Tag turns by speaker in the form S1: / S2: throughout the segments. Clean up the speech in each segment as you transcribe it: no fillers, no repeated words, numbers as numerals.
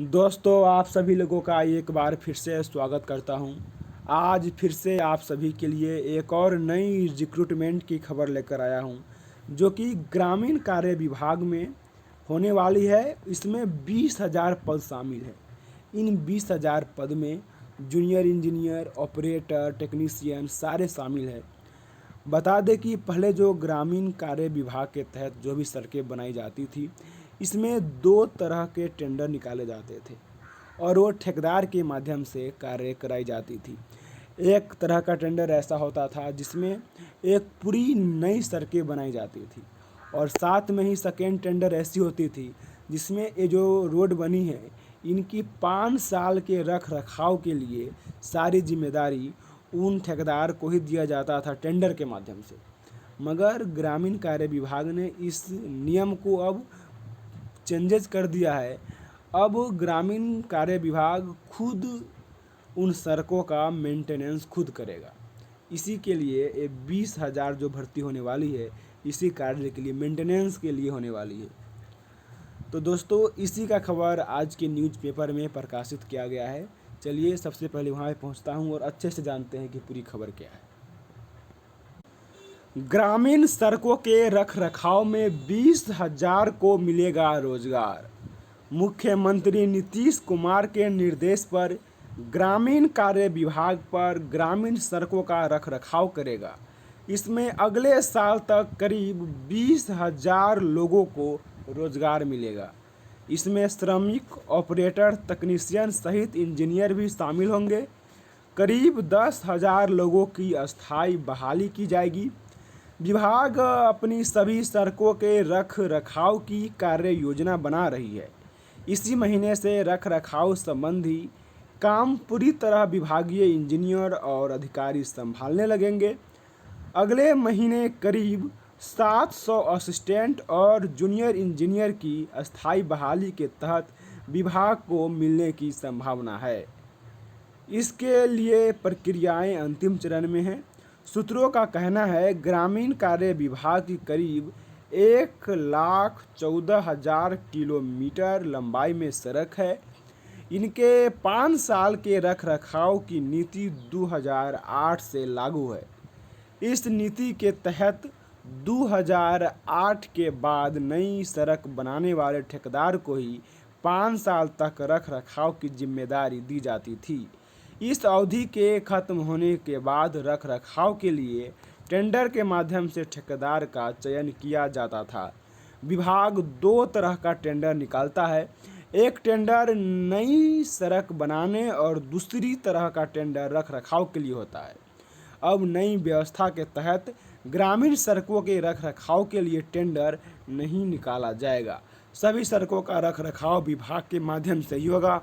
S1: दोस्तों, आप सभी लोगों का एक बार फिर से स्वागत करता हूं। आज फिर से आप सभी के लिए एक और नई रिक्रूटमेंट की खबर लेकर आया हूं, जो कि ग्रामीण कार्य विभाग में होने वाली है। इसमें 20,000 पद शामिल है। इन 20,000 पद में जूनियर इंजीनियर, ऑपरेटर, टेक्नीशियन सारे शामिल हैं। बता दें कि पहले जो ग्रामीण कार्य विभाग के तहत जो भी सड़कें बनाई जाती थी, इसमें 2 तरह के टेंडर निकाले जाते थे और वो ठेकेदार के माध्यम से कार्य कराई जाती थी। एक तरह का टेंडर ऐसा होता था जिसमें एक पूरी नई सड़कें बनाई जाती थी, और साथ में ही सेकेंड टेंडर ऐसी होती थी जिसमें ये जो रोड बनी है, इनकी 5 साल के रख रखाव के लिए सारी जिम्मेदारी उन ठेकेदार को ही दिया जाता था टेंडर के माध्यम से। मगर ग्रामीण कार्य विभाग ने इस नियम को अब चेंजेस कर दिया है। अब ग्रामीण कार्य विभाग खुद उन सड़कों का मेंटेनेंस खुद करेगा। इसी के लिए ये 20,000 जो भर्ती होने वाली है, इसी कार्य के लिए, मेंटेनेंस के लिए होने वाली है। तो दोस्तों, इसी का खबर आज के न्यूज़पेपर में प्रकाशित किया गया है। चलिए सबसे पहले वहाँ पे पहुँचता हूँ और अच्छे से जानते हैं कि पूरी खबर क्या है। ग्रामीण सड़कों के रखरखाव में 20,000 को मिलेगा रोजगार। मुख्यमंत्री नीतीश कुमार के निर्देश पर ग्रामीण कार्य विभाग पर ग्रामीण सड़कों का रखरखाव करेगा। इसमें अगले साल तक करीब 20,000 लोगों को रोजगार मिलेगा। इसमें श्रमिक, ऑपरेटर, तकनीशियन सहित इंजीनियर भी शामिल होंगे। करीब 10,000 लोगों की अस्थायी बहाली की जाएगी। विभाग अपनी सभी सड़कों के रख रखाव की कार्य योजना बना रही है। इसी महीने से रख रखाव संबंधी काम पूरी तरह विभागीय इंजीनियर और अधिकारी संभालने लगेंगे। अगले महीने करीब 700 असिस्टेंट और जूनियर इंजीनियर की अस्थायी बहाली के तहत विभाग को मिलने की संभावना है। इसके लिए प्रक्रियाएं अंतिम चरण में हैं। सूत्रों का कहना है ग्रामीण कार्य विभाग की करीब 1,14,000 किलोमीटर लंबाई में सड़क है। इनके 5 साल के रखरखाव की नीति 2008 से लागू है। इस नीति के तहत 2008 के बाद नई सड़क बनाने वाले ठेकेदार को ही 5 साल तक रखरखाव की जिम्मेदारी दी जाती थी। इस अवधि के खत्म होने के बाद रखरखाव के लिए टेंडर के माध्यम से ठेकेदार का चयन किया जाता था। विभाग 2 तरह का टेंडर निकालता है। एक टेंडर नई सड़क बनाने और दूसरी तरह का टेंडर रखरखाव के लिए होता है। अब नई व्यवस्था के तहत ग्रामीण सड़कों के रखरखाव के लिए टेंडर नहीं निकाला जाएगा। सभी सड़कों का रखरखाव विभाग के माध्यम से ही होगा।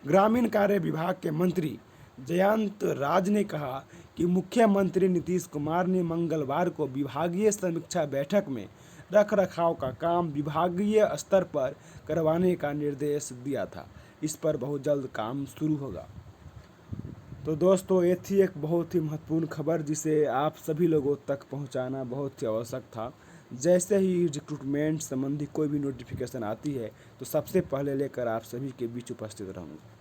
S1: ग्रामीण कार्य विभाग के मंत्री जयंत राज ने कहा कि मुख्यमंत्री नीतीश कुमार ने मंगलवार को विभागीय समीक्षा बैठक में रखरखाव का काम विभागीय स्तर पर करवाने का निर्देश दिया था। इस पर बहुत जल्द काम शुरू होगा। तो दोस्तों, ये थी एक बहुत ही महत्वपूर्ण खबर जिसे आप सभी लोगों तक पहुंचाना बहुत ही आवश्यक था। जैसे ही रिक्रूटमेंट संबंधी कोई भी नोटिफिकेशन आती है, तो सबसे पहले लेकर आप सभी के बीच उपस्थित रहूँगा।